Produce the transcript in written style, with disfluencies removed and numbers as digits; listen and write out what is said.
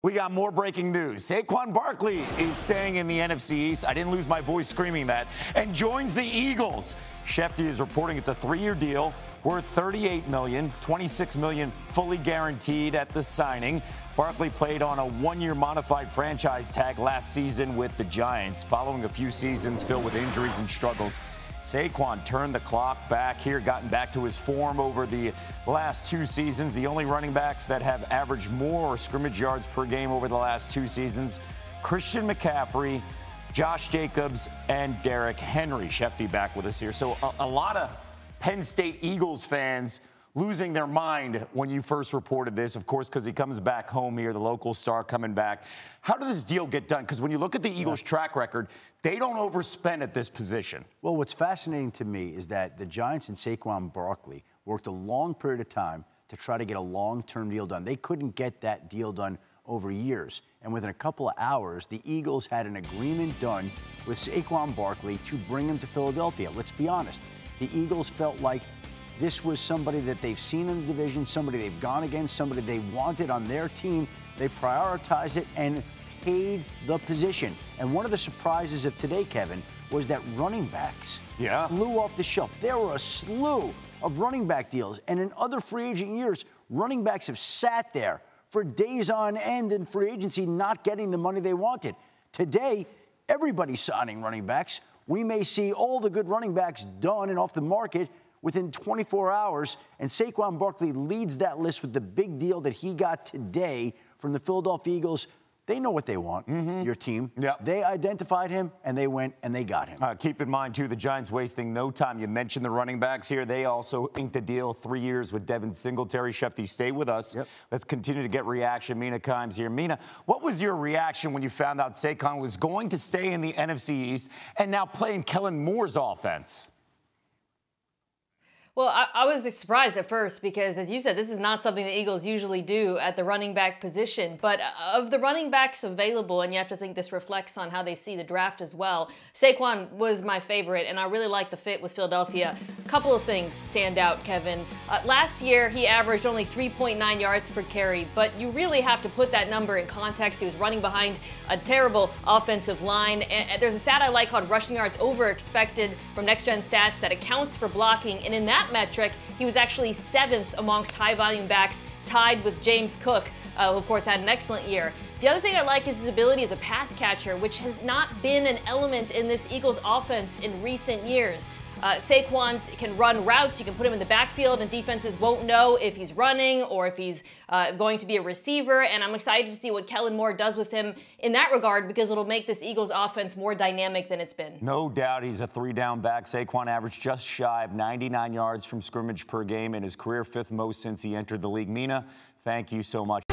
We got more breaking news. Saquon Barkley is staying in the NFC East. I didn't lose my voice screaming that. And joins the Eagles. Schefter is reporting it's a 3-year deal worth $38 million, $26 million fully guaranteed at the signing. Barkley played on a 1-year modified franchise tag last season with the Giants. Following a few seasons filled with injuries and struggles, Saquon turned the clock back here, gotten back to his form over the last 2 seasons. The only running backs that have averaged more scrimmage yards per game over the last 2 seasons, Christian McCaffrey, Josh Jacobs, and Derrick Henry. Schefter back with us here. So a lot of Penn State Eagles fans losing their mind when you first reported this, of course, because he comes back home here, the local star coming back. How did this deal get done? Because when you look at the Eagles' track record, they don't overspend at this position. Well, what's fascinating to me is that the Giants and Saquon Barkley worked a long period of time to try to get a long-term deal done. They couldn't get that deal done over years. And within a couple of hours, the Eagles had an agreement done with Saquon Barkley to bring him to Philadelphia. Let's be honest. The Eagles felt like this was somebody that they've seen in the division, somebody they've gone against, somebody they wanted on their team. They prioritized it and paid the position. And one of the surprises of today, Kevin, was that running backs flew off the shelf. There were a slew of running back deals. And in other free agent years, running backs have sat there for days on end in free agency, not getting the money they wanted. Today, everybody's signing running backs. We may see all the good running backs done and off the market within 24 hours, and Saquon Barkley leads that list with the big deal that he got today from the Philadelphia Eagles. They know what they want, your team. Yep. They identified him, and they went and they got him. Keep in mind, too, the Giants wasting no time. You mentioned the running backs here. They also inked a deal 3 years with Devin Singletary. Schefter, stay with us. Yep. Let's continue to get reaction. Mina Kimes here. Mina, what was your reaction when you found out Saquon was going to stay in the NFC East and now play in Kellen Moore's offense? Well, I was surprised at first because, as you said, this is not something the Eagles usually do at the running back position. But of the running backs available, and you have to think this reflects on how they see the draft as well, Saquon was my favorite, and I really like the fit with Philadelphia. A couple of things stand out, Kevin. Last year, he averaged only 3.9 yards per carry, but you really have to put that number in context. He was running behind a terrible offensive line. And there's a stat I like called rushing yards over expected from Next Gen Stats that accounts for blocking, and in that metric, he was actually 7th amongst high-volume backs, tied with James Cook, who of course had an excellent year. The other thing I like is his ability as a pass catcher, which has not been an element in this Eagles offense in recent years. Saquon can run routes. You can put him in the backfield, and defenses won't know if he's running or if he's going to be a receiver. And I'm excited to see what Kellen Moore does with him in that regard, because it'll make this Eagles offense more dynamic than it's been. No doubt he's a 3-down back. Saquon averaged just shy of 99 yards from scrimmage per game in his career, 5th most since he entered the league. Mina, thank you so much.